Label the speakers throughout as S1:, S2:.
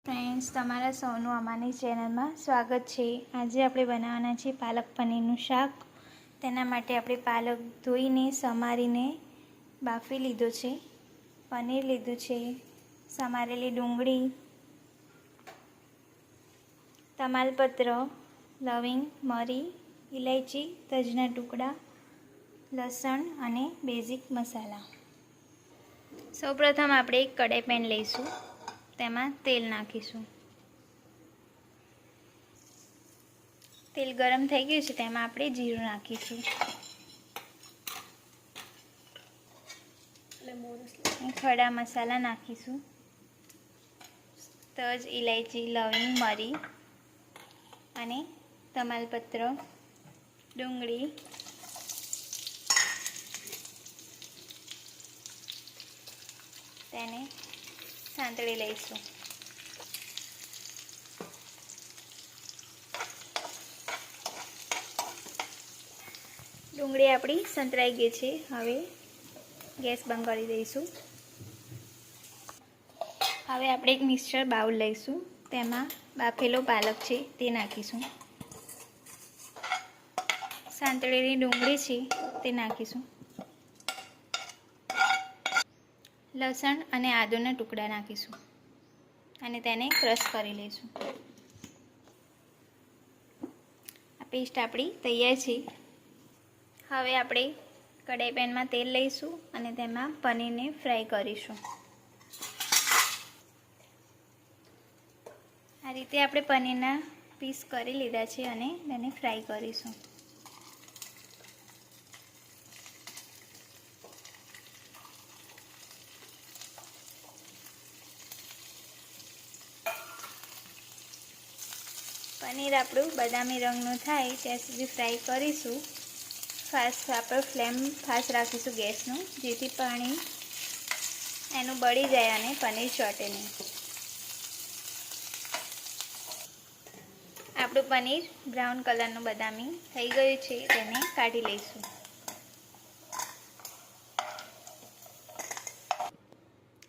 S1: Friends, તમારા સૌનું અમારી ચેનલમાં સ્વાગત છે। આજે આપણે બનાવવાના છે પાલક પનીરનું શાક। તેના માટે આપણે પાલક ધોઈને સમારીને બાફી લીધો છે, પનીર લીધું છે, સમારેલી ડુંગળી, તમાલપત્ર, લવિંગ, મરી, ઇલાયચી, તજના ટુકડા, લસણ અને બેઝિક મસાલા। સૌપ્રથમ આપણે એક કડાઈ પેન લઈશું, તેમાં તેલ નાખીશું। તેલ ગરમ થઈ ગયું છે, તેમાં આપણે જીરું નાખીશું, ખડા મસાલા નાખીશું, તજ, ઇલાયચી, લવિંગ, મરી અને તમાલપત્ર, ડુંગળી, તેને સાંતળી લઈશું। ડુંગળી આપણી સંતળાઈ ગઈ છે, હવે ગેસ બંધ કરી દઈશું। હવે આપણે એક મિક્સર બાઉલ લઈશું, તેમાં બાફેલો પાલક છે તે નાખીશું, સાંતળેલી ડુંગળી છે તે નાખીશું, લસણ અને આદુના ટુકડા નાખીશું અને તેને ક્રશ કરી લઈશું। આ પેસ્ટ આપણી તૈયાર છે। હવે આપણે કડાઈ પેનમાં તેલ લઈશું અને તેમાં પનીરને ફ્રાય કરીશું। આ રીતે આપણે પનીરના પીસ કરી લીધા છે અને તેને ફ્રાય કરીશું। પનીર આપણું બદામી રંગનું થાય ત્યાં સુધી ફ્રાય કરીશું। આપણે ફ્લેમ ફાસ્ટ રાખીશું ગેસનું, જેથી પાણી એનું બળી જાય અને પનીર ચોંટે નહીં। આપણું પનીર બ્રાઉન કલરનું બદામી થઈ ગયું છે, તેને કાઢી લઈશું।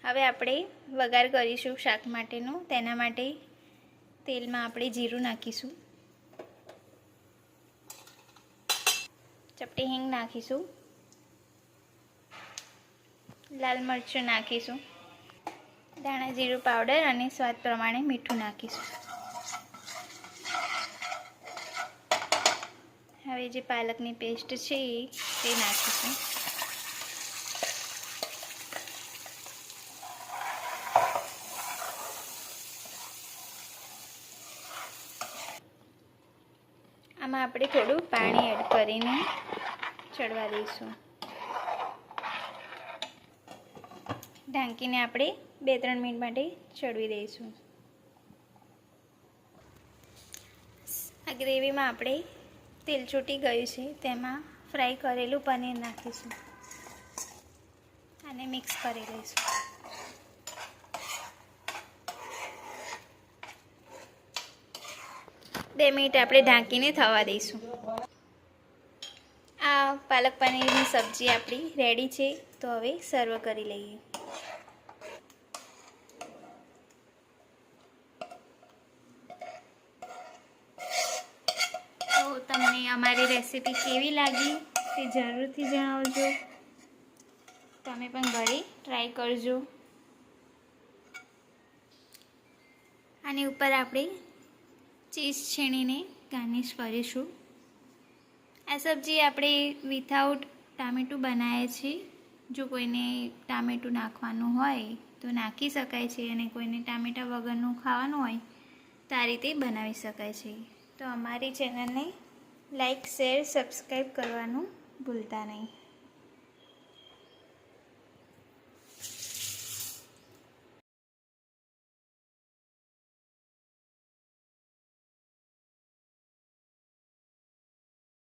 S1: હવે આપણે વઘાર કરીશું શાક માટેનું। તેના માટે તેલમાં આપણે જીરું નાખીશું, ચપટી હિંગ નાખીશું, લાલ મરચું નાખીશું, ધાણા જીરું પાવડર અને સ્વાદ પ્રમાણે મીઠું નાખીશું। હવે જે પાલકની પેસ્ટ છે તે નાખીશું। આમાં આપણે થોડું પાણી એડ કરીને ચડવા દઈશું। ઢાંકીને આપણે 2-3 મિનિટ માટે ચડવી દઈશું। આ ગ્રેવીમાં આપણે તેલ છૂટી ગયું છે, તેમાં ફ્રાય કરેલું પનીર નાખીશું અને મિક્સ કરી લઈશું। બે મિનિટ આપણે ઢાંકીને થવા દઈશું। આ પાલક પનીરની સબ્જી આપણી રેડી છે, તો હવે સર્વ કરી લઈએ। તો તમને અમારી રેસીપી કેવી લાગી તે જરૂરથી જણાવજો। તમે પણ ઘરે ટ્રાય કરજો। આની ઉપર આપણે ચીઝ છીણીને ગાર્નિશ કરીશું। આ સબ્જી આપણે વિથઆઉટ ટામેટું બનાવીએ છીએ। જો કોઈને ટામેટું નાખવાનું હોય તો નાખી શકાય છે, અને કોઈને ટામેટા વગરનું ખાવાનું હોય તો આ રીતે બનાવી શકાય છે। તો અમારી ચેનલને લાઈક, શેર, સબસ્ક્રાઈબ કરવાનું ભૂલતા નહીં।